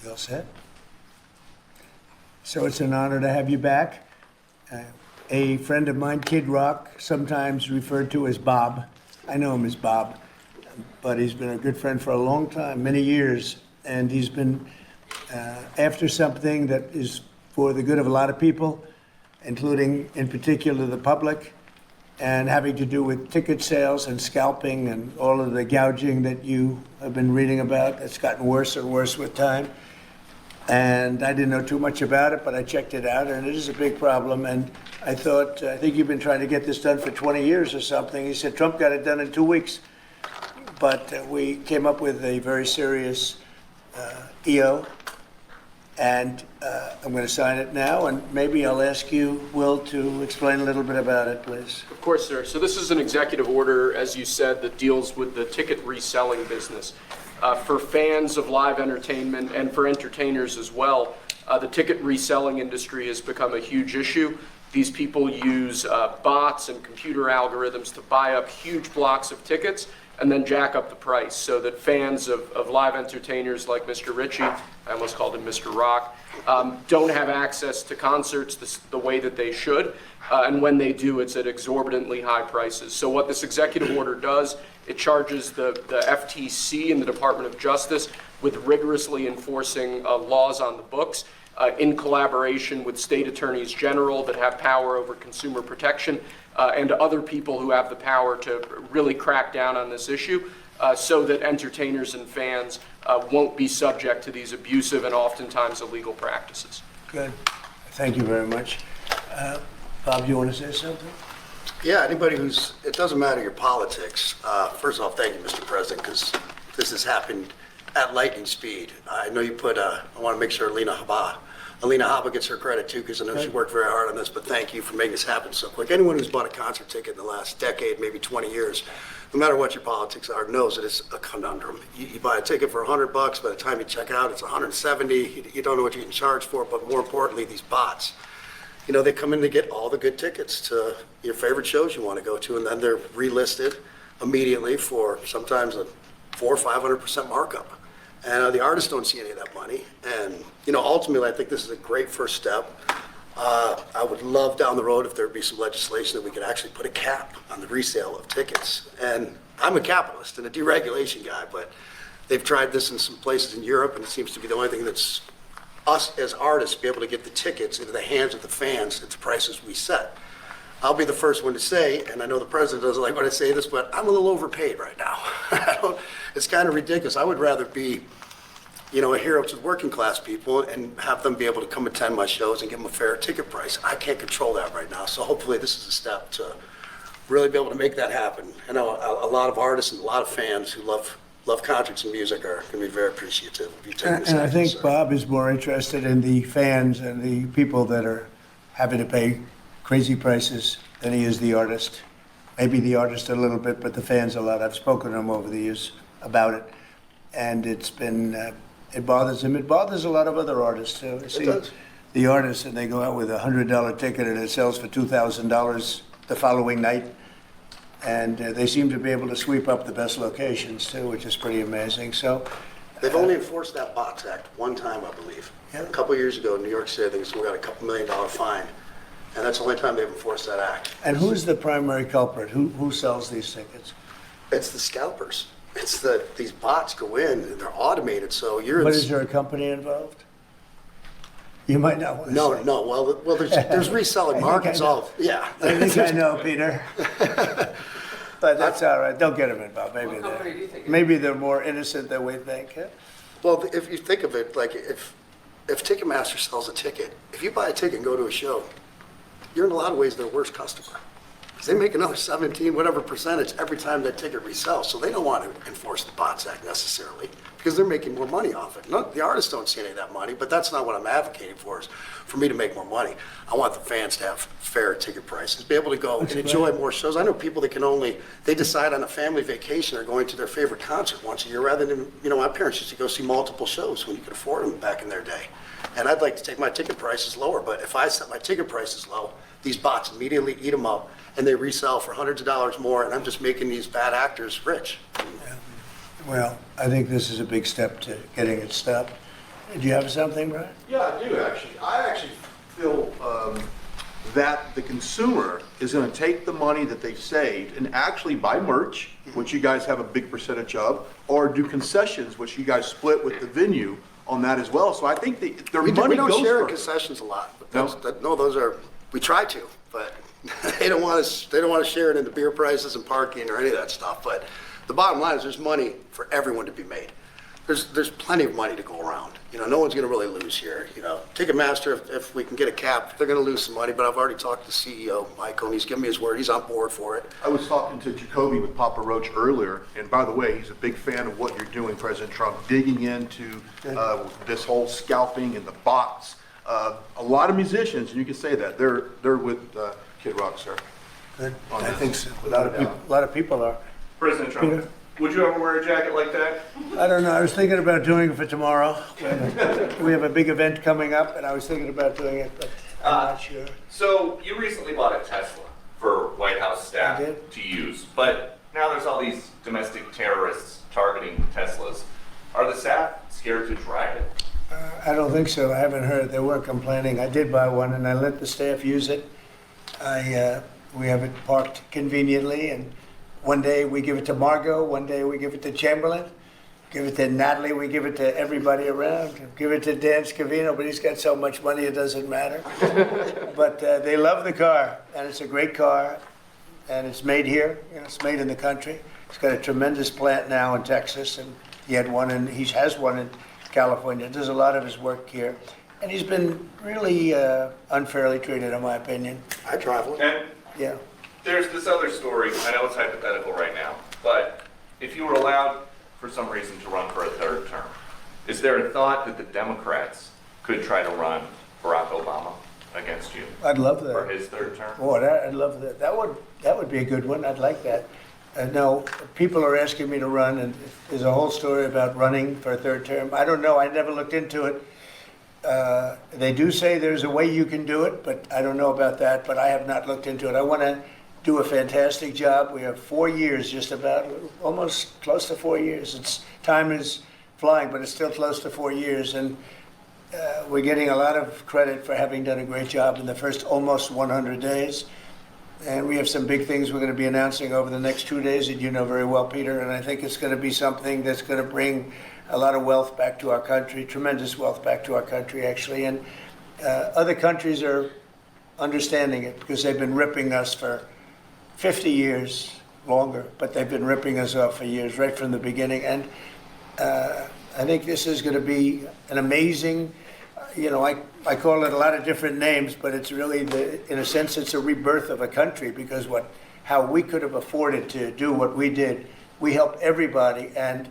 You all set? So it's an honor to have you back. A friend of mine, Kid Rock, sometimes referred to as Bob. I know him as Bob, but he's been a good friend for a long time, many years, and he's been after something that is for the good of a lot of people, including, in particular, the public, and having to do with ticket sales and scalping and all of the gouging that you have been reading about. It's gotten worse and worse with time. And I didn't know too much about it, but I checked it out, and it is a big problem. And I thought, I think you've been trying to get this done for 20 years or something. He said Trump got it done in 2 weeks. But we came up with a very serious EO, and I'm going to sign it now, and maybe I'll ask you, Will, to explain a little bit about it, please. Of course, sir. So this is an executive order, as you said, that deals with the ticket reselling business. For fans of live entertainment and for entertainers as well, the ticket reselling industry has become a huge issue. These people use bots and computer algorithms to buy up huge blocks of tickets and then jack up the price so that fans of live entertainers like Mr. Ritchie, I almost called him Mr. Rock, don't have access to concerts the way that they should. And when they do, it's at exorbitantly high prices. So what this executive order does, it charges the FTC and the Department of Justice with rigorously enforcing laws on the books in collaboration with state attorneys general that have power over consumer protection and other people who have the power to really crack down on this issue so that entertainers and fans won't be subject to these abusive and oftentimes illegal practices. Good. Thank you very much. Bob, you want to say something? Yeah, anybody it doesn't matter your politics. First off, thank you, Mr. President, because this has happened at lightning speed. I know you put, I want to make sure Alina Habba gets her credit too, because I know she worked very hard on this, but thank you for making this happen so quick. Anyone who's bought a concert ticket in the last decade, maybe 20 years, no matter what your politics are, knows that it's a conundrum. You buy a ticket for $100, by the time you check out, it's $170. You don't know what you can charge for, but more importantly, these bots. You know, they come in to get all the good tickets to your favorite shows you want to go to, and then they're relisted immediately for sometimes a 400% or 500% markup. And the artists don't see any of that money. And, you know, ultimately, I think this is a great first step. I would love down the road if there'd be some legislation that we could actually put a cap on the resale of tickets. And I'm a capitalist and a deregulation guy, but they've tried this in some places in Europe, and it seems to be the only thing that's us as artists be able to get the tickets into the hands of the fans at the prices we set. I'll be the first one to say, and I know the president doesn't like when I say this, but I'm a little overpaid right now. It's kind of ridiculous. I would rather be, you know, a hero to the working class people and have them be able to come attend my shows and give them a fair ticket price. I can't control that right now, so hopefully this is a step to really be able to make that happen. I know a lot of artists and a lot of fans who love concerts and music are going to be very appreciative of you taking this. And I think Bob is more interested in the fans and the people that are having to pay crazy prices than he is the artist. Maybe the artist a little bit, but the fans a lot. I've spoken to him over the years about it, and it's been, it bothers him. It bothers a lot of other artists too. I see the artists, and they go out with a $100 ticket and it sells for $2,000 the following night. And they seem to be able to sweep up the best locations too, which is pretty amazing. So they've only enforced that Bots Act one time, I believe. Yeah. A couple of years ago in New York City, I think we got a $2 million fine, and that's the only time they've enforced that act. And who's the primary culprit? Who sells these tickets? It's the scalpers. It's these bots go in and they're automated, so you're. But is there a company involved? You might not want to say. No. Well, there's reselling markets. Yeah. I think I know, Peter. But that's all right. Don't get them involved. Maybe they're more innocent than we think. Yeah? Well, if you think of it, like if Ticketmaster sells a ticket, if you buy a ticket and go to a show, you're in a lot of ways their worst customer. Because they make another 17, whatever percentage every time that ticket resells. So they don't want to enforce the Bots Act necessarily because they're making more money off it. The artists don't see any of that money, but that's not what I'm advocating for, is for me to make more money. I want the fans to have fair ticket prices, be able to go and enjoy more shows. I know people that they decide on a family vacation or going to their favorite concert once a year rather than, you know, my parents used to go see multiple shows when you could afford them back in their day. And I'd like to take my ticket prices lower, but if I set my ticket prices low, these bots immediately eat them up and they resell for hundreds of dollars more, and I'm just making these bad actors rich. Yeah. Well, I think this is a big step to getting it stopped. Do you have something, Brian? Yeah, I do actually. I actually feel that the consumer is going to take the money that they've saved and actually buy merch, which you guys have a big percentage of, or do concessions, which you guys split with the venue on that as well. So I think their We money don't goes share in for it. concessions a lot. But No? no, those are, we try to, but they don't want to share it in the beer prices and parking or any of that stuff. But the bottom line is there's money for everyone to be made. There's plenty of money to go around. You know, no one's going to really lose here. You know, Ticketmaster, if we can get a cap, they're going to lose some money. But I've already talked to the CEO, Michael, and he's given me his word. He's on board for it. I was talking to Jacoby with Papa Roach earlier, and by the way, he's a big fan of what you're doing, President Trump, digging into this whole scalping and the bots. A lot of musicians, and you can say that, they're with Kid Rock, sir. Good. I think so. A lot of people are. President Trump, Peter? would you ever wear a jacket like that? I don't know. I was thinking about doing it for tomorrow. We have a big event coming up, and I was thinking about doing it, but I'm not sure. So you recently bought a Tesla for White House staff I did. to use, but now there's all these domestic terrorists targeting Teslas. Are the staff scared to drive it? I don't think so. I haven't heard. They weren't complaining. I did buy one, and I let the staff use it. We have it parked conveniently, and one day we give it to Margot, one day we give it to Chamberlain, give it to Natalie, we give it to everybody around, give it to Dan Scavino, but he's got so much money it doesn't matter. But they love the car, and it's a great car, and it's made here. You know, it's made in the country. It's got a tremendous plant now in Texas, and he has one in California. Does a lot of his work here, and he's been really unfairly treated, in my opinion. I drive one. And Yeah. there's this other story, I know it's hypothetical right now, but if you were allowed for some reason to run for a third term, is there a thought that the Democrats could try to run Barack Obama against you I'd love for that. his third term? Boy, I'd love that. That would be a good one. I'd like that. No, people are asking me to run, and there's a whole story about running for a third term. I don't know. I never looked into it. They do say there's a way you can do it, but I don't know about that. But I have not looked into it. I want to do a fantastic job. We have 4 years, just about, almost close to 4 years. Time is flying, but it's still close to 4 years, and we're getting a lot of credit for having done a great job in the first almost 100 days. And we have some big things we're going to be announcing over the next 2 days that you know very well, Peter, and I think it's going to be something that's going to bring a lot of wealth back to our country, tremendous wealth back to our country, actually. And other countries are understanding it because they've been ripping us for 50 years, longer, but they've been ripping us off for years, right from the beginning. And I think this is going to be an amazing, you know, I call it a lot of different names, but it's really, in a sense, it's a rebirth of a country because how we could have afforded to do what we did. We help everybody, and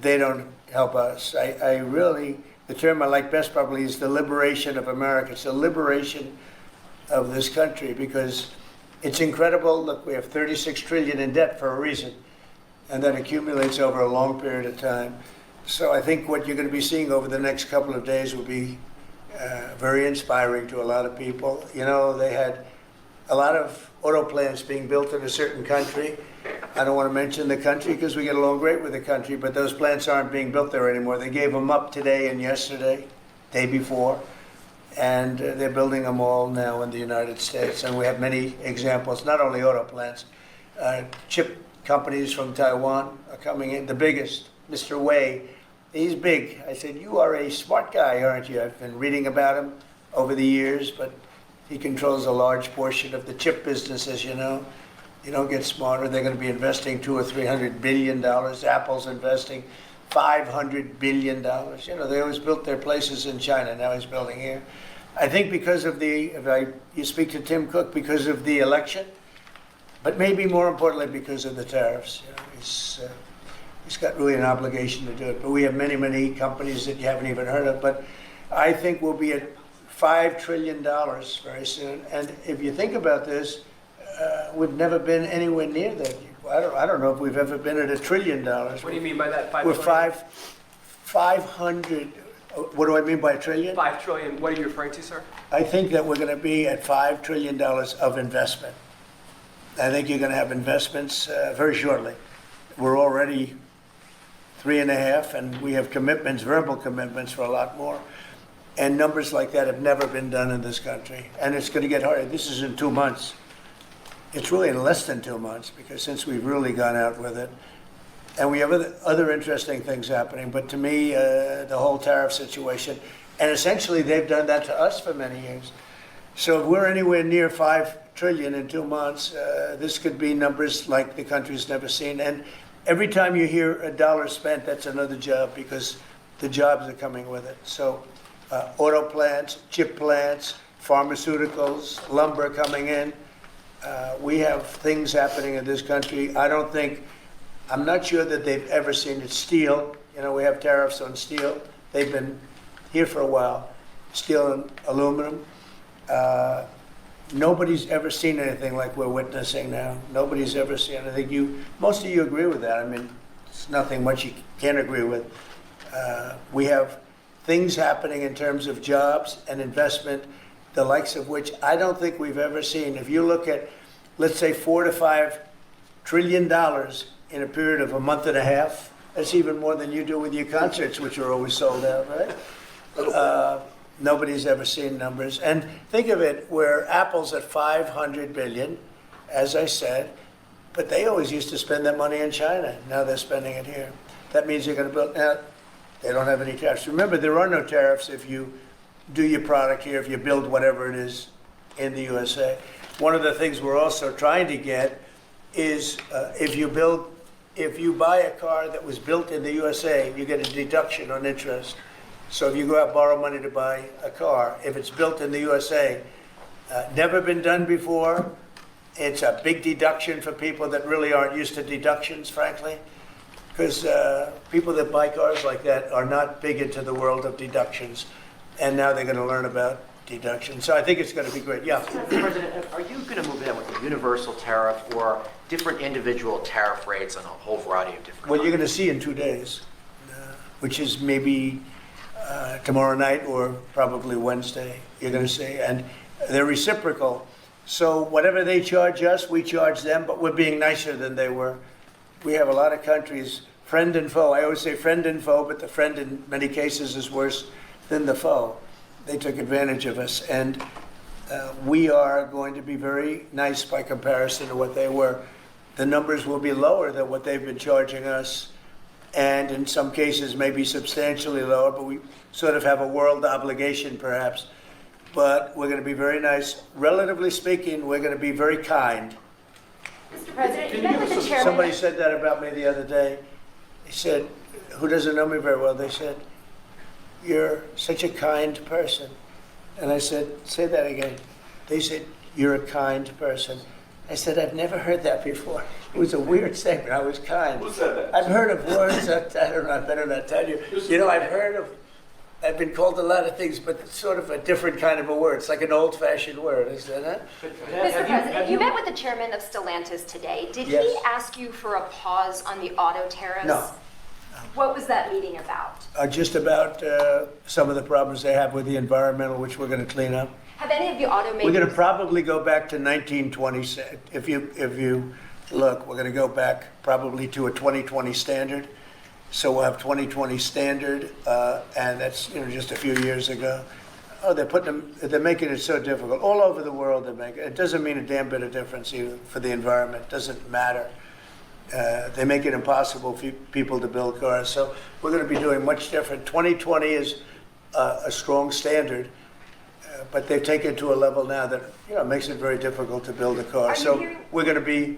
they don't help us. I really, the term I like best probably is the liberation of America. It's the liberation of this country because it's incredible. Look, we have 36 trillion in debt for a reason, and that accumulates over a long period of time. So I think what you're going to be seeing over the next couple of days will be very inspiring to a lot of people. You know, they had a lot of auto plants being built in a certain country. I don't want to mention the country because we get along great with the country, but those plants aren't being built there anymore. They gave them up today and yesterday, day before, and they're building them all now in the United States. And we have many examples, not only auto plants. Chip companies from Taiwan are coming in, the biggest, Mr. Wei. He's big. I said, you are a smart guy, aren't you? I've been reading about him over the years, but he controls a large portion of the chip business, as you know. You don't get smarter. They're going to be investing $200 or $300 billion. Apple's investing $500 billion. You know, they always built their places in China. Now he's building here. I think because of you speak to Tim Cook, because of the election, but maybe more importantly because of the tariffs. You know, he's got really an obligation to do it. But we have many, many companies that you haven't even heard of. But I think we'll be at $5 trillion very soon. And if you think about this, we've never been anywhere near that. I don't know if we've ever been at $1 trillion. What do you mean by that? We're 500. What do I mean by a trillion? 5 trillion. What are you referring to, sir? I think that we're going to be at $5 trillion of investment. I think you're going to have investments very shortly. We're already 3.5, and we have commitments, verbal commitments for a lot more. And numbers like that have never been done in this country. And it's going to get harder. This is in 2 months. It's really in less than 2 months, because since we've really gone out with it. And we have other interesting things happening. But to me, the whole tariff situation, and essentially they've done that to us for many years. So if we're anywhere near $5 trillion in 2 months, this could be numbers like the country's never seen. And every time you hear a dollar spent, that's another job, because the jobs are coming with it. So auto plants, chip plants, pharmaceuticals, lumber coming in. We have things happening in this country. I'm not sure that they've ever seen it. Steel, we have tariffs on steel. They've been here for a while. Steel and aluminum. Nobody's ever seen anything like we're witnessing now. Nobody's ever seen. I think most of you agree with that. I mean, it's nothing much you can't agree with. We have things happening in terms of jobs and investment, the likes of which I don't think we've ever seen. If you look at, let's say, $4 to $5 trillion in a period of a month and a half, that's even more than you do with your concerts, which are always sold out, right? Nobody's ever seen numbers. And think of it, where Apple's at $500 billion, as I said, but they always used to spend that money in China. Now they're spending it here. That means they're going to build. Now, they don't have any tariffs. Remember, there are no tariffs if you do your product here, if you build whatever it is in the USA. One of the things we're also trying to get is if you buy a car that was built in the USA, you get a deduction on interest. So if you go out and borrow money to buy a car, if it's built in the USA, never been done before, it's a big deduction for people that really aren't used to deductions, frankly, because people that buy cars like that are not big into the world of deductions, and now they're going to learn about deductions. So I think it's going to be great. Yeah. Mr. President, are you going to move ahead with a universal tariff or different individual tariff rates on a whole variety of different Well, you're going to see in 2 days, which is maybe tomorrow night or probably Wednesday, you're going to see. And they're reciprocal. So whatever they charge us, we charge them, but we're being nicer than they were. We have a lot of countries, friend and foe. I always say friend and foe, but the friend in many cases is worse than the foe. They took advantage of us. And we are going to be very nice by comparison to what they were. The numbers will be lower than what they've been charging us, and in some cases maybe substantially lower, but we sort of have a world obligation perhaps. But we're going to be very nice. Relatively speaking, we're going to be very kind. Mr. President, you met with the chairman. Somebody said that about me the other day. They said, who doesn't know me very well, they said, "You're such a kind person." And I said, "Say that again." They said, "You're a kind person." I said, "I've never heard that before." It was a weird statement. I was kind. Who said that? I've heard of words that, I don't know, I better not tell you. I've been called a lot of things, but it's sort of a different kind of a word. It's like an old-fashioned word, is that it? Mr. President, you met with the chairman of Stellantis today. Did Yes. he ask you for a pause on the auto tariffs? No. What was that meeting about? Just about some of the problems they have with the environmental, which we're going to clean up. Have any of the automakers... We're going to probably go back to 1920. If you look, we're going to go back probably to a 2020 standard. So we'll have 2020 standard, and that's just a few years ago. Oh, they're making it so difficult all over the world. They're making it. It doesn't mean a damn bit of difference even for the environment. It doesn't matter. They make it impossible for people to build cars. So we're going to be doing much different. 2020 is a strong standard. But they've taken it to a level now that makes it very difficult to build a car. So we're going to be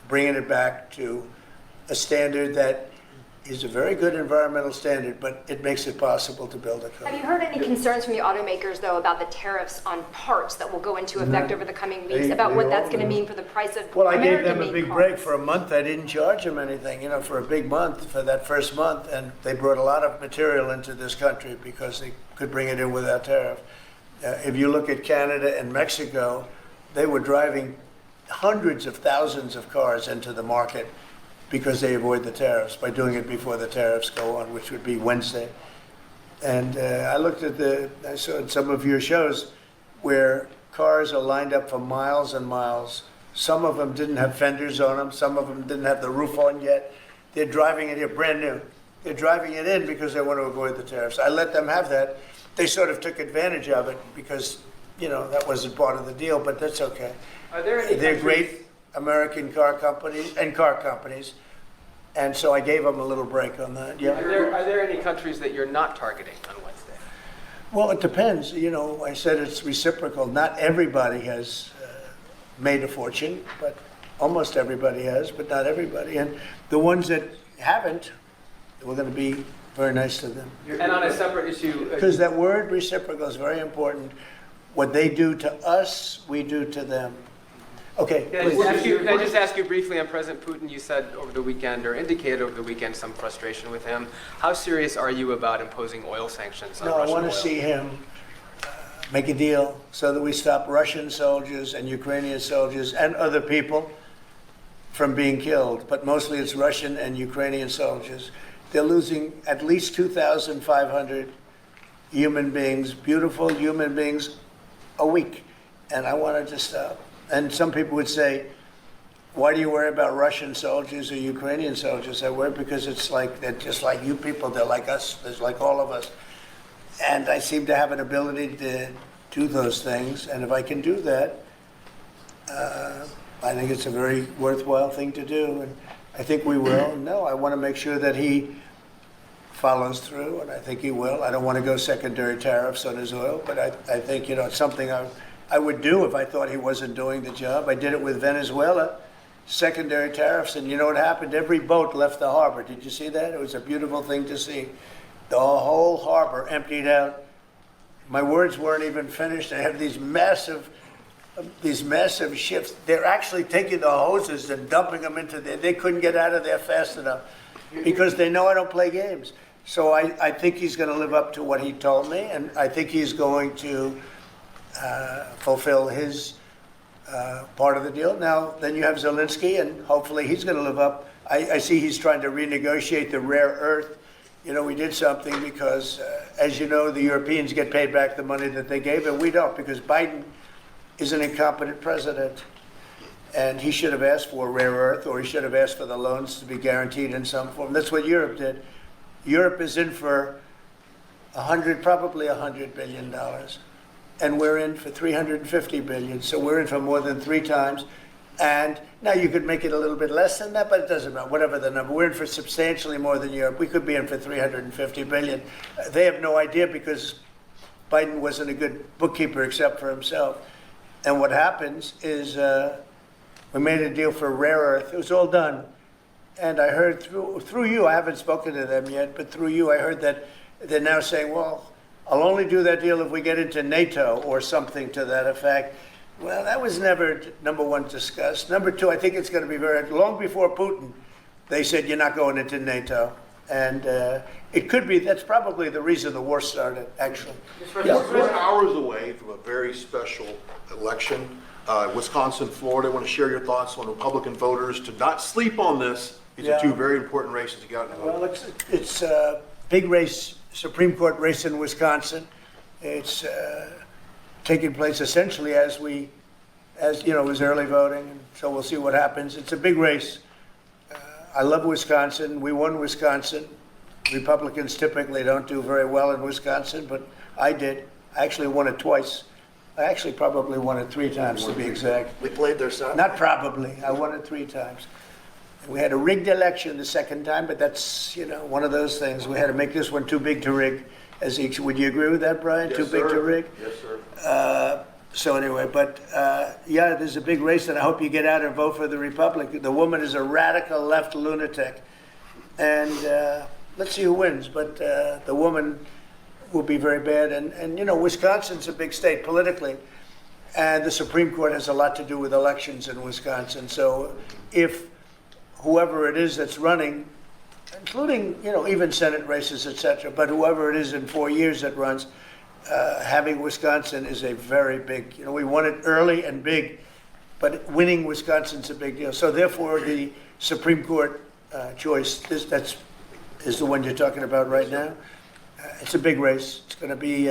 bringing it back to a standard that is a very good environmental standard, but it makes it possible to build a car. Have you heard any concerns from the automakers, though, about the tariffs on parts that will go into effect over the coming weeks, about what that's going to mean for the price of Well, I gave American-made them a big cars? break for a month. I didn't charge them anything, for a big month, for that first month, and they brought a lot of material into this country because they could bring it in without tariff. If you look at Canada and Mexico, they were driving hundreds of thousands of cars into the market because they avoid the tariffs by doing it before the tariffs go on, which would be Wednesday. And I saw some of your shows where cars are lined up for miles and miles. Some of them didn't have fenders on them. Some of them didn't have the roof on yet. They're driving it here, brand new. They're driving it in because they want to avoid the tariffs. I let them have that. They sort of took advantage of it because, that wasn't part of the deal, but that's okay. Are there any They're countries- great American car companies, and so I gave them a little break on that. Yeah. Are there any countries that you're not targeting on Wednesday? Well, it depends. I said it's reciprocal. Not everybody has made a fortune, but almost everybody has, but not everybody. And the ones that haven't, we're going to be very nice to them. And on a separate issue, Because that word reciprocal is very important. What they do to us, we do to them. Okay, can please. I just ask you briefly on President Putin? You said over the weekend, or indicated over the weekend, some frustration with him. How serious are you about imposing oil sanctions on No, I Russian want oil? to see him make a deal so that we stop Russian soldiers and Ukrainian soldiers and other people from being killed. But mostly it's Russian and Ukrainian soldiers. They're losing at least 2,500 human beings, beautiful human beings, a week. And I wanted to stop. And some people would say, why do you worry about Russian soldiers or Ukrainian soldiers? I worry because they're just like you people. They're like us. They're like all of us. And I seem to have an ability to do those things. And if I can do that, I think it's a very worthwhile thing to do. And I think we will. No, I want to make sure that he follows through, and I think he will. I don't want to go secondary tariffs on his oil, but I think, it's something I would do if I thought he wasn't doing the job. I did it with Venezuela, secondary tariffs, and you know what happened? Every boat left the harbor. Did you see that? It was a beautiful thing to see. The whole harbor emptied out. My words weren't even finished. I have these massive ships. They're actually taking the hoses and dumping them into there. They couldn't get out of there fast enough because they know I don't play games. So I think he's going to live up to what he told me, and I think he's going to fulfill his part of the deal. Now, then you have Zelensky, and hopefully he's going to live up. I see he's trying to renegotiate the rare earth. We did something because, as you know, the Europeans get paid back the money that they gave, and we don't, because Biden is an incompetent president. And he should have asked for rare earth, or he should have asked for the loans to be guaranteed in some form. That's what Europe did. Europe is in for probably $100 billion. And we're in for $350 billion. So we're in for more than 3 times. And now you could make it a little bit less than that, but it doesn't matter, whatever the number. We're in for substantially more than Europe. We could be in for $350 billion. They have no idea because Biden wasn't a good bookkeeper except for himself. And what happens is we made a deal for rare earth. It was all done. And I heard through you, I haven't spoken to them yet, but through you, I heard that they're now saying, well, I'll only do that deal if we get into NATO or something to that effect. Well, that was never, number one, discussed. Number two, I think it's going to be long before Putin, they said you're not going into NATO. And it could be, that's probably the reason the war started, actually. We're hours away from a very special election. Wisconsin, Florida. I want to share your thoughts on Republican voters to not sleep on this. These are 2 very important races to get out and vote. Well, it's a big race, Supreme Court race in Wisconsin. It's taking place essentially as it was early voting, and so we'll see what happens. It's a big race. I love Wisconsin. We won Wisconsin. Republicans typically don't do very well in Wisconsin, but I did. I actually won it twice. I actually probably won it 3 times, to be exact. We played their side. Not probably. I won it 3 times. We had a rigged election the second time, but that's, one of those things. We had to make this one too big to rig. Would you agree with that, Brian? Yes, too big sir. to rig? Yes, sir. So anyway, but there's a big race, and I hope you get out and vote for the Republican. The woman is a radical left lunatic. And let's see who wins. But the woman will be very bad. And Wisconsin's a big state politically. And the Supreme Court has a lot to do with elections in Wisconsin. So if whoever it is that's running, including, even Senate races, et cetera, but whoever it is in 4 years that runs, having Wisconsin is a very big, we won it early and big, but winning Wisconsin's a big deal. So therefore, the Supreme Court choice, that is the one you're talking about right now. It's a big race. It's going to be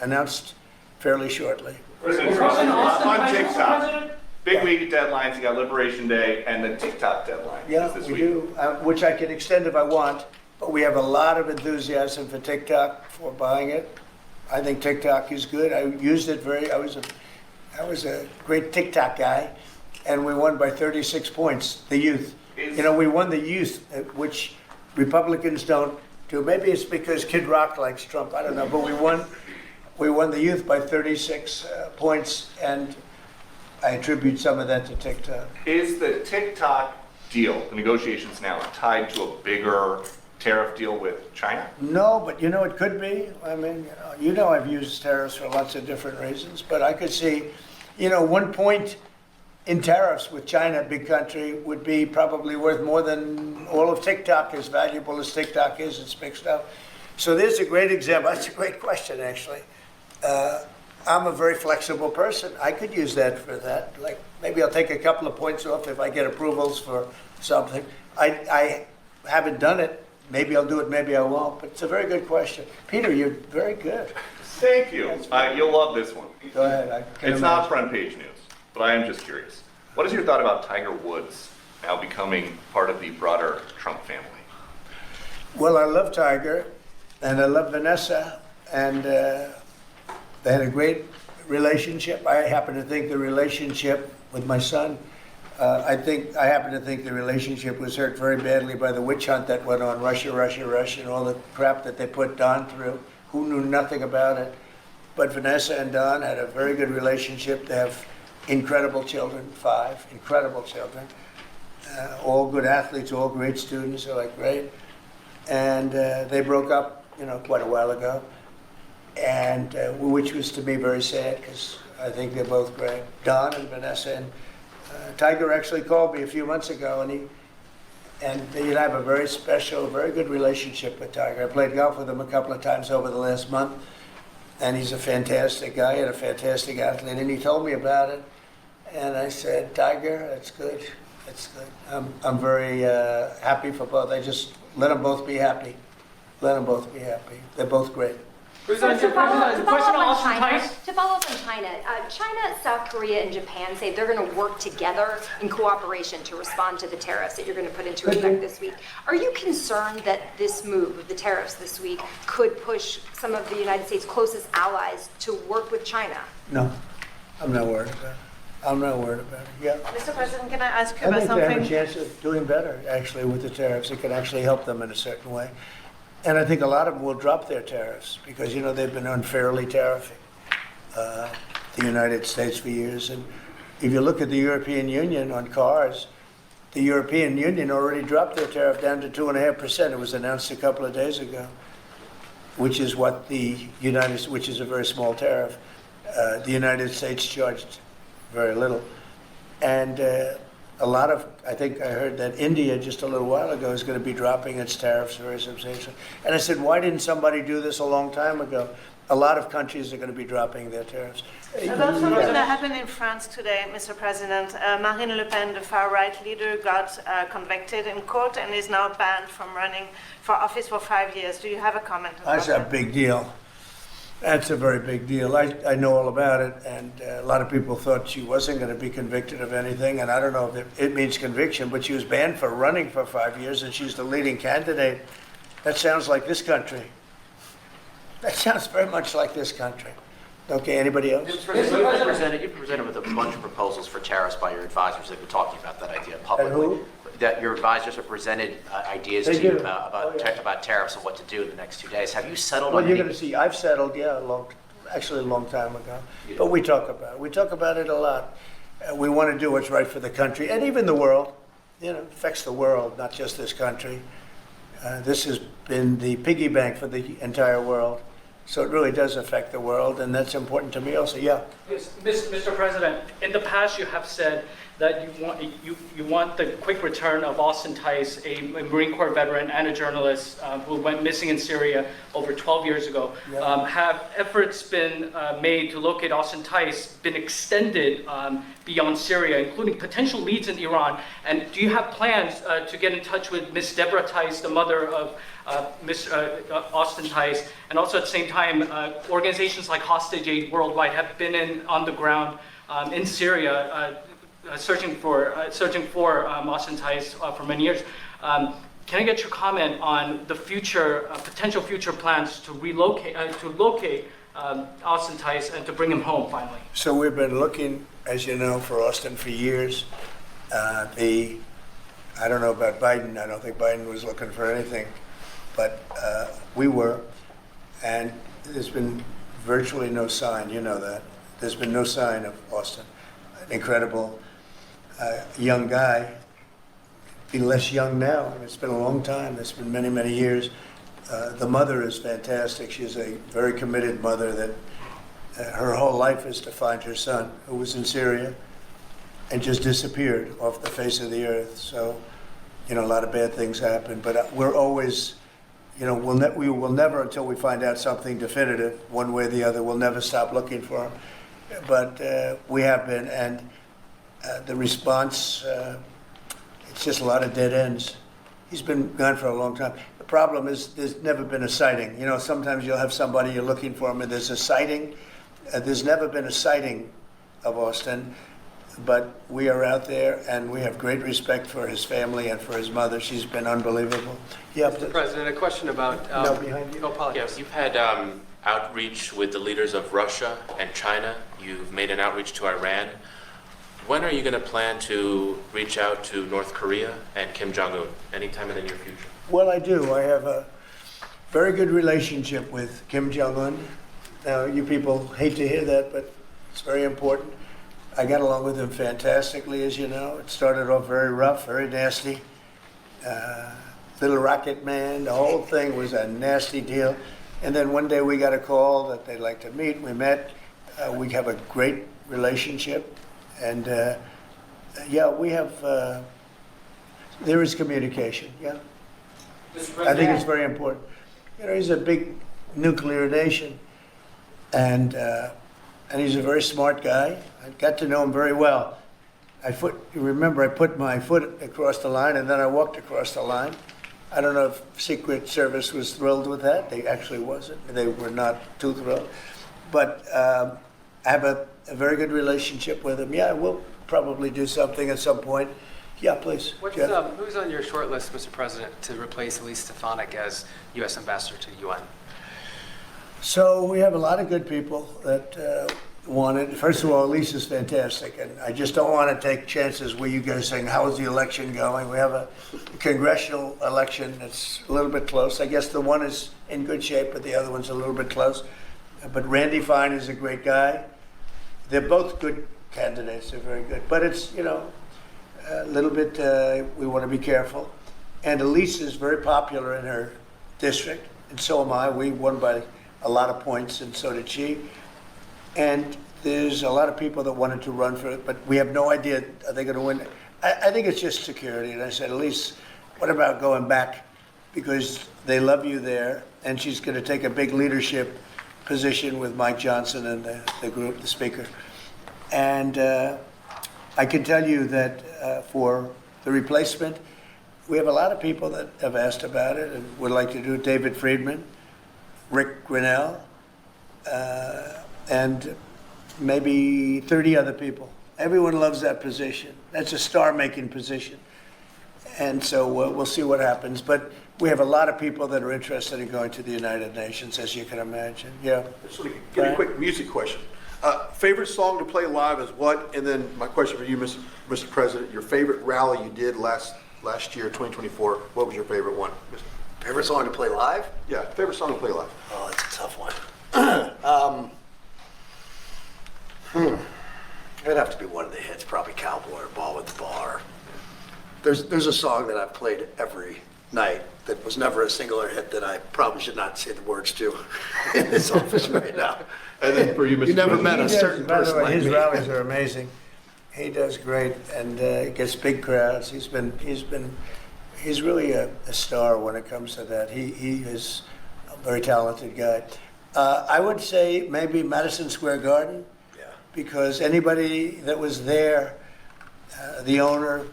announced fairly shortly. President On TikTok. Big week of deadlines. You got Liberation Day and the TikTok deadline. Yeah, is this we week. do, which I can extend if I want, but we have a lot of enthusiasm for TikTok, for buying it. I think TikTok is good. I used it I was a great TikTok guy, and we won by 36 points, the youth. We won the youth, which Republicans don't do. Maybe it's because Kid Rock likes Trump, I don't know, but we won the youth by 36 points, and I attribute some of that to TikTok. Is the TikTok deal, the negotiations now, tied to a bigger tariff deal with China? No, but it could be. I mean, I've used tariffs for lots of different reasons, but I could see, 1 point in tariffs with China, big country, would be probably worth more than all of TikTok, as valuable as TikTok is. It's mixed up. So there's a great example. That's a great question, actually. I'm a very flexible person. I could use that for that. Like, maybe I'll take a couple of points off if I get approvals for something. I haven't done it. Maybe I'll do it, maybe I won't. But it's a very good question. Peter, you're very good. Thank you. You'll love this one. Go ahead. It's not front page news, but I am just curious. What is your thought about Tiger Woods now becoming part of the broader Trump family? Well, I love Tiger, and I love Vanessa, and they had a great relationship. I happen to think the relationship with my son, I happen to think the relationship was hurt very badly by the witch hunt that went on, Russia, and all the crap that they put Don through, who knew nothing about it. But Vanessa and Don had a very good relationship. They have incredible children, 5 incredible children, all good athletes, all great students, they're like great. And they broke up, quite a while ago, and which was to me very sad because I think they're both great. Don and Vanessa, and Tiger actually called me a few months ago, and they have a very special, very good relationship with Tiger. I played golf with him a couple of times over the last month, and he's a fantastic guy and a fantastic athlete. And he told me about it, and I said, Tiger, that's good. It's good. I'm very happy for both. I just let them both be happy. Let them both be happy. They're both great. To follow up on China, China, South Korea, and Japan say they're going to work together in cooperation to respond to the tariffs that you're going to put into effect this week. Are you concerned that this move of the tariffs this week could push some of the United States' closest allies to work with China? No, I'm not worried about it. I'm not worried about it. Yeah. Mr. President, can I ask you I about think something? they have a chance of doing better, actually, with the tariffs. It can actually help them in a certain way. And I think a lot of them will drop their tariffs because, they've been unfairly tariffing the United States for years. And if you look at the European Union on cars, the European Union already dropped their tariff down to 2.5%. It was announced a couple of days ago, which is what which is a very small tariff. The United States charged very little. And I think I heard that India just a little while ago is going to be dropping its tariffs very substantially. And I said, why didn't somebody do this a long time ago? A lot of countries are going to be dropping their tariffs. About something that happened in France today, Mr. President. Marine Le Pen, the far-right leader, got convicted in court and is now banned from running for office for 5 years. Do you have a comment on that? That's a big deal. That's a very big deal. I know all about it, and a lot of people thought she wasn't going to be convicted of anything, and I don't know if it means conviction, but she was banned for running for 5 years, and she's the leading candidate. That sounds like this country. That sounds very much like this country. Okay, anybody else? Mr. President, you've presented with a bunch of proposals for tariffs by your advisors. They've been talking about that idea publicly. And who? That your advisors have presented ideas They to you do. about tariffs and what to do in the next 2 days. Have you settled Well, on you're any? going to see, I've settled, a long time ago. But we talk about it. We talk about it a lot. We want to do what's right for the country and even the world. It affects the world, not just this country. This has been the piggy bank for the entire world. So it really does affect the world, and that's important to me also. Yeah. Yes, Mr. President, in the past you have said that you want the quick return of Austin Tice, a Marine Corps veteran and a journalist who went missing in Syria over 12 years ago. Yeah. Have efforts been made to locate Austin Tice been extended beyond Syria, including potential leads in Iran? And do you have plans to get in touch with Ms. Deborah Tice, the mother of Ms. Austin Tice? And also at the same time, organizations like Hostage Aid Worldwide have been on the ground in Syria searching for Austin Tice for many years. Can I get your comment on the future, potential future plans to locate Austin Tice and to bring him home finally? So we've been looking, as you know, for Austin for years. I don't know about Biden. I don't think Biden was looking for anything, but we were, and there's been virtually no sign. You know that. There's been no sign of Austin. An incredible young guy. Be less young now. I mean, it's been a long time. It's been many, many years. The mother is fantastic. She's a very committed mother that her whole life is to find her son, who was in Syria and just disappeared off the face of the earth. So, you know, a lot of bad things happen. But we're always, you know, we will never, until we find out something definitive, one way or the other, we'll never stop looking for him. But we have been, and the response, it's just a lot of dead ends. He's been gone for a long time. The problem is there's never been a sighting. You know, sometimes you'll have somebody, you're looking for him, and there's a sighting. There's never been a sighting of Austin, but we are out there, and we have great respect for his family and for his mother. She's been unbelievable. Yeah, Mr. President, a question about... no, behind you. Oh, apologies. Yes, you've had outreach with the leaders of Russia and China. You've made an outreach to Iran. When are you going to plan to reach out to North Korea and Kim Jong-un? Anytime in the near future? Well, I do. I have a very good relationship with Kim Jong-un. Now, you people hate to hear that, but it's very important. I got along with him fantastically, as you know. It started off very rough, very nasty. Little rocket man, the whole thing was a nasty deal. And then one day we got a call that they'd like to meet. We met. We have a great relationship. And yeah, we have, there is communication, yeah. I think it's very important. You know, he's a big nuclear nation, and he's a very smart guy. I got to know him very well. You remember I put my foot across the line, and then I walked across the line. I don't know if Secret Service was thrilled with that. They actually wasn't. They were not too thrilled. But I have a very good relationship with him. Yeah, we'll probably do something at some point. Yeah, please. Who's on your short list, Mr. President, to replace Elise Stefanik as U.S. Ambassador to the UN? So we have a lot of good people that want it. First of all, Elise is fantastic, and I just don't want to take chances where you guys saying, how is the election going? We have a congressional election that's a little bit close. I guess the one is in good shape, but the other one's a little bit close. But Randy Fine is a great guy. They're both good candidates. They're very good. But it's, you know, a little bit, we want to be careful. And Elise is very popular in her district, and so am I. We won by a lot of points, and so did she. And there's a lot of people that wanted to run for it, but we have no idea, are they going to win? I think it's just security. And I said, Elise, what about going back? Because they love you there, and she's going to take a big leadership position with Mike Johnson and the group, the speaker. And I can tell you that for the replacement, we have a lot of people that have asked about it and would like to do it. David Friedman, Rick Grinnell, and maybe 30 other people. Everyone loves that position. That's a star-making position. And so we'll see what happens. But we have a lot of people that are interested in going to the United Nations, as you can imagine. Yeah. So get a quick music question. Favorite song to play live is what? And then my question for you, Mr. President, your favorite rally you did last year, 2024. What was your favorite one? Favorite song to play live? Yeah, favorite song to play live. Oh, that's a tough one. It'd have to be one of the hits, probably Cowboy or Ball with the Bar. There's a song that I've played every night that was never a singular hit that I probably should not say the words to in this office right now. And then for you, Mr. You never President. met a certain person like His me. rallies are amazing. He does great and gets big crowds. He's really a star when it comes to that. He is a very talented guy. I would say maybe Madison Square Garden, because anybody that was there, the owner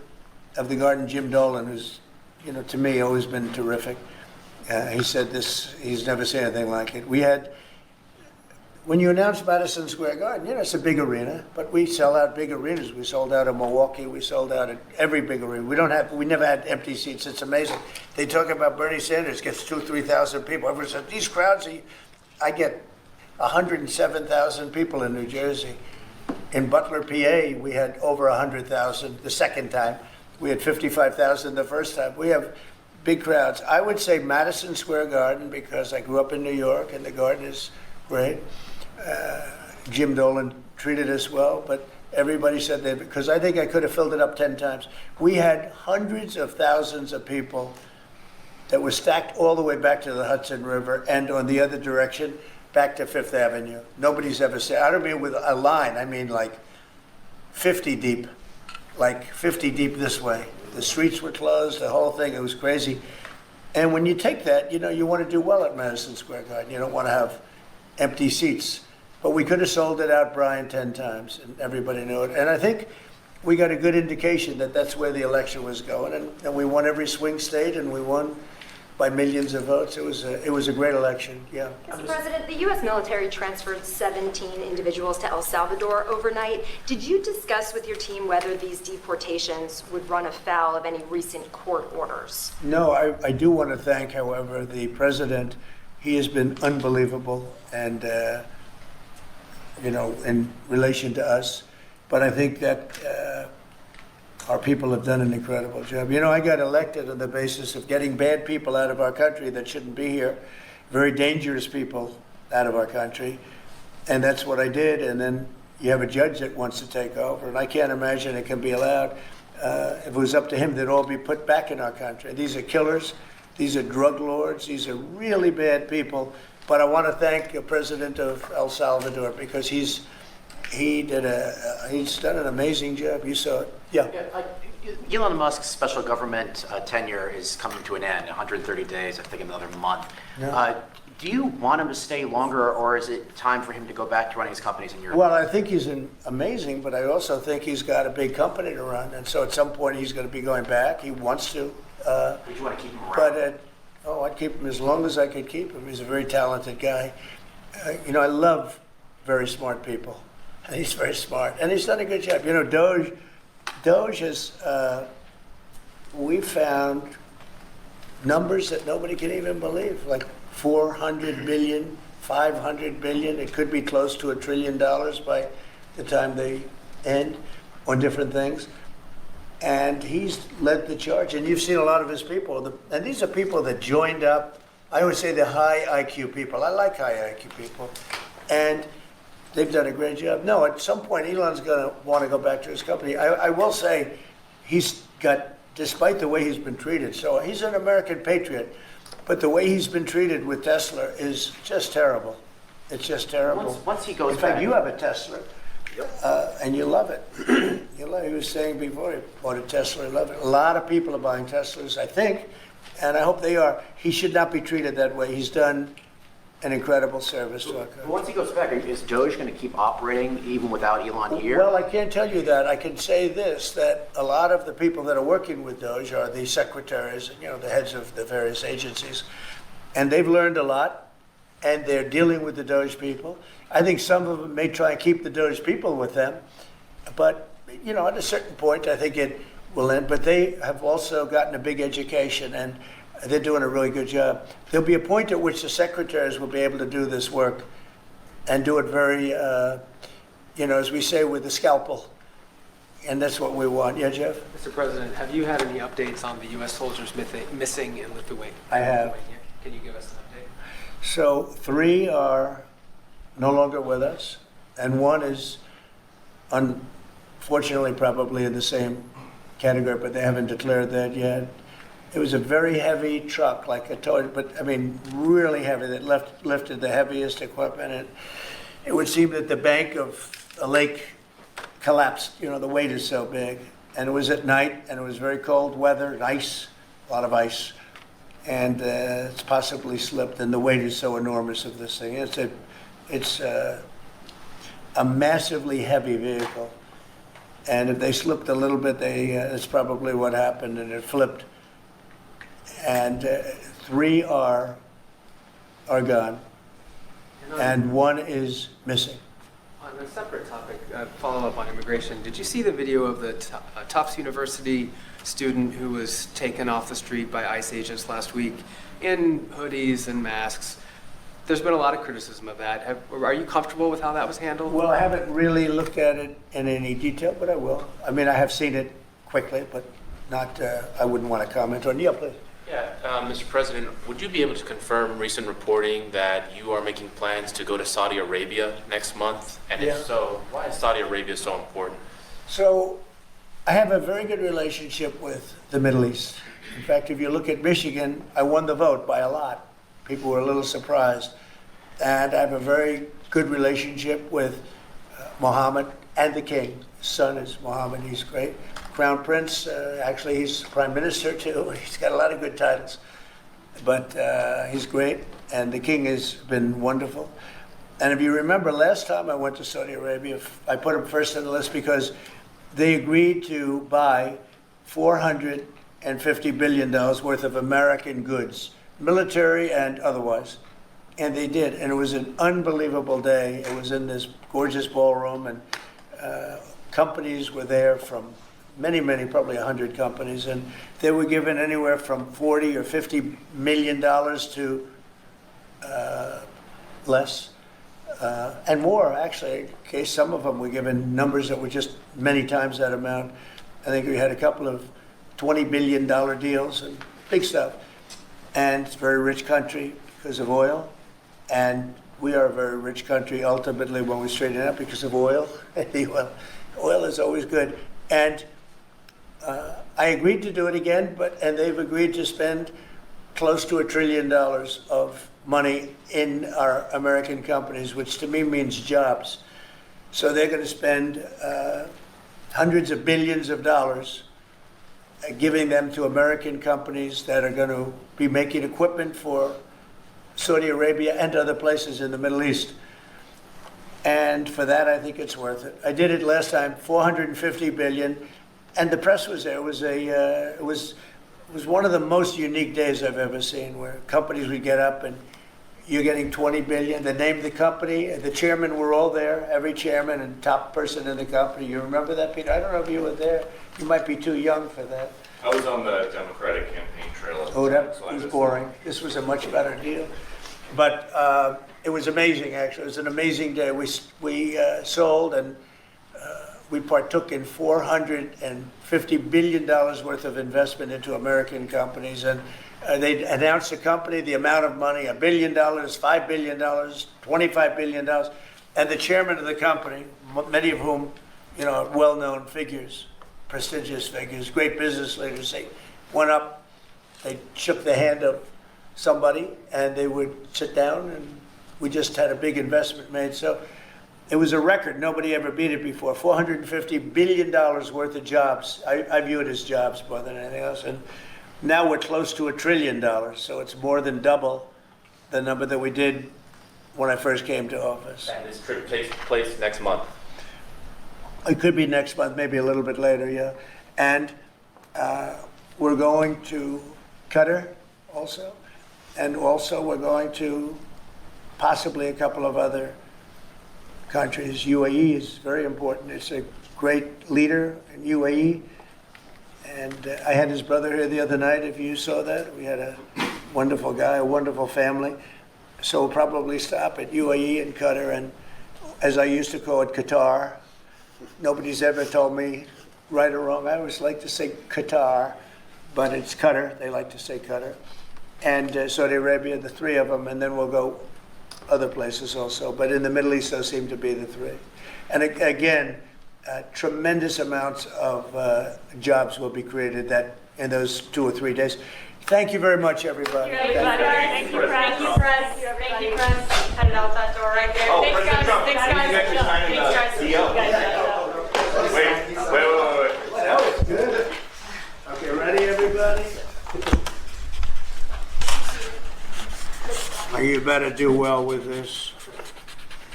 of the garden, Jim Dolan, who's, you know, to me always been terrific. He said this, he's never seen anything like it. We when you announce Madison Square Garden, it's a big arena, but we sell out big arenas. We sold out in Milwaukee. We sold out at every big arena. We never had empty seats. It's amazing. They talk about Bernie Sanders gets 2,000 to 3,000 people. Everyone said, these crowds, I get 107,000 people in New Jersey. In Butler, PA, we had over 100,000 the second time. We had 55,000 the first time. We have big crowds. I would say Madison Square Garden because I grew up in New York and the Garden is great. Jim Dolan treated us well, but everybody said that because I think I could have filled it up 10 times. We had hundreds of thousands of people that were stacked all the way back to the Hudson River and on the other direction back to Fifth Avenue. Nobody's ever said, I don't mean with a line, I mean like 50 deep, this way. The streets were closed, the whole thing, it was crazy. And when you take that, you want to do well at Madison Square Garden. You don't want to have empty seats. But we could have sold it out, Brian, 10 times, and everybody knew it. And I think we got a good indication that that's where the election was going. And we won every swing state, and we won by millions of votes. It was a great election, yeah. Mr. President, the U.S. military transferred 17 individuals to El Salvador overnight. Did you discuss with your team whether these deportations would run afoul of any recent court orders? No, I do want to thank, however, the president. He has been unbelievable, and in relation to us. But I think that our people have done an incredible job. I got elected on the basis of getting bad people out of our country that shouldn't be here, very dangerous people out of our country, and that's what I did. And then you have a judge that wants to take over, and I can't imagine it can be allowed. If it was up to him, they'd all be put back in our country. These are killers. These are drug lords. These are really bad people. But I want to thank the president of El Salvador because he's done an amazing job. You saw it. Yeah. Elon Musk's special government tenure is coming to an end, 130 days, I think another month. No. Do you want him to stay longer, or is it time for him to go back to running his companies in Europe? Well, I think he's amazing, but I also think he's got a big company to run. And so at some point he's going to be going back. He wants to. Would you want to keep him around? But I'd keep him as long as I could keep him. He's a very talented guy. I love very smart people. And he's very smart. And he's done a good job. Doge has, we found numbers that nobody can even believe, like 400 billion, 500 billion. It could be close to $1 trillion by the time they end on different things. And he's led the charge. And you've seen a lot of his people. And these are people that joined up. I always say they're high IQ people. I like high IQ people. And they've done a great job. No, at some point, Elon's going to want to go back to his company. I will say he's got, despite the way he's been treated, so he's an American patriot, but the way he's been treated with Tesla is just terrible. It's just terrible. Once he goes In fact, back, you have a Tesla, and you love it. You love it. He was saying before he bought a Tesla, he loved it. A lot of people are buying Teslas, I think, and I hope they are. He should not be treated that way. He's done an incredible service to our country. Once he goes back, is Doge going to keep operating even without Elon here? Well, I can't tell you that. I can say this, that a lot of the people that are working with Doge are the secretaries, the heads of the various agencies, and they've learned a lot, and they're dealing with the Doge people. I think some of them may try and keep the Doge people with them, but, at a certain point, I think it will end. But they have also gotten a big education, and they're doing a really good job. There'll be a point at which the secretaries will be able to do this work and do it very, as we say, with the scalpel. And that's what we want. Yeah, Jeff? Mr. President, have you had any updates on the U.S. soldiers missing in Lithuania? I have. Can you give us an update? So 3 are no longer with us, and 1 is unfortunately probably in the same category, but they haven't declared that yet. It was a very heavy truck, like a toy, but really heavy, that lifted the heaviest equipment. And it would seem that the bank of a lake collapsed. The weight is so big. And it was at night, and it was very cold weather, and ice, a lot of ice. And it's possibly slipped, and the weight is so enormous of this thing. It's a massively heavy vehicle. And if they slipped a little bit, that's probably what happened, and it flipped. And 3 are gone. and one is missing. On a separate topic, follow up on immigration, did you see the video of the Tufts University student who was taken off the street by ICE agents last week in hoodies and masks? There's been a lot of criticism of that. Are you comfortable with how that was handled? Well, I haven't really looked at it in any detail, but I will. I mean, I have seen it quickly, but not, I wouldn't want to comment on it. Yeah, please. Yeah, Mr. President, would you be able to confirm recent reporting that you are making plans to go to Saudi Arabia next month? And Yeah. if so, why is Saudi Arabia so important? So I have a very good relationship with the Middle East. In fact, if you look at Michigan, I won the vote by a lot. People were a little surprised. And I have a very good relationship with Mohammed and the king. His son is Mohammed, he's great. Crown Prince, actually he's Prime Minister too. He's got a lot of good titles. But he's great, and the king has been wonderful. And if you remember, last time I went to Saudi Arabia, I put him first on the list because they agreed to buy $450 billion worth of American goods, military and otherwise. And they did, and it was an unbelievable day. It was in this gorgeous ballroom, and companies were there from many, probably 100 companies, and they were given anywhere from 40 or 50 million dollars to less, and more actually. In case some of them were given numbers that were just many times that amount. I think we had a couple of $20 billion deals and big stuff. And it's a very rich country because of oil. And we are a very rich country ultimately when we straighten it out because of oil. Oil is always good. And I agreed to do it again, and they've agreed to spend close to $1 trillion of money in our American companies, which to me means jobs. So they're going to spend hundreds of billions of dollars giving them to American companies that are going to be making equipment for Saudi Arabia and other places in the Middle East. And for that, I think it's worth it. I did it last time, $450 billion, and the press was there. It was one of the most unique days I've ever seen, where companies would get up and you're getting $20 billion. The name of the company, the chairmen were all there, every chairman and top person in the company. You remember that, Peter? I don't know if you were there. You might be too young for that. I was on the Democratic campaign trail. Oh, that was boring. This was a much better deal. But it was amazing, actually. It was an amazing day. We sold and we partook in $450 billion worth of investment into American companies. And they announced the company, the amount of money, $1 billion, $5 billion, $25 billion. And the chairman of the company, many of whom, are well-known figures, prestigious figures, great business leaders, they went up, they shook the hand of somebody, and they would sit down, and we just had a big investment made. So it was a record. Nobody ever beat it before. $450 billion worth of jobs. I view it as jobs more than anything else. And now we're close to $1 trillion, so it's more than double the number that we did when I first came to office. And this trip takes place next month. It could be next month, maybe a little bit later, yeah. And we're going to Qatar also. And also we're going to possibly a couple of other countries. UAE is very important. It's a great leader in UAE. And I had his brother here the other night, if you saw that. We had a wonderful guy, a wonderful family. So we'll probably stop at UAE and Qatar, and as I used to call it, Qatar. Nobody's ever told me right or wrong. I always like to say Qatar, but it's Qatar. They like to say Qatar. And Saudi Arabia, the three of them, and then we'll go other places also. But in the Middle East, those seem to be the three. And again, tremendous amounts of jobs will be created in those 2 or 3 days. Thank you very much, everybody. Thank you, Fred. Thank you, Fred. Thank you, Fred. Headed out that door right there. Oh, Thanks, President guys. Trump, Thanks, you guys. guys are signing the Thanks, guys. deal. Wait. That was good. Okay, ready, everybody? You better do well with this.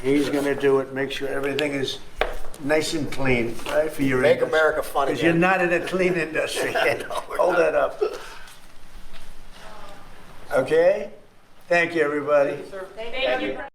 He's going to do it. Make sure everything is nice and clean, right, for your Make industry. America fun Because you're again. not in a clean industry. we're Hold not. that up. Okay? Thank you, everybody. Thank you.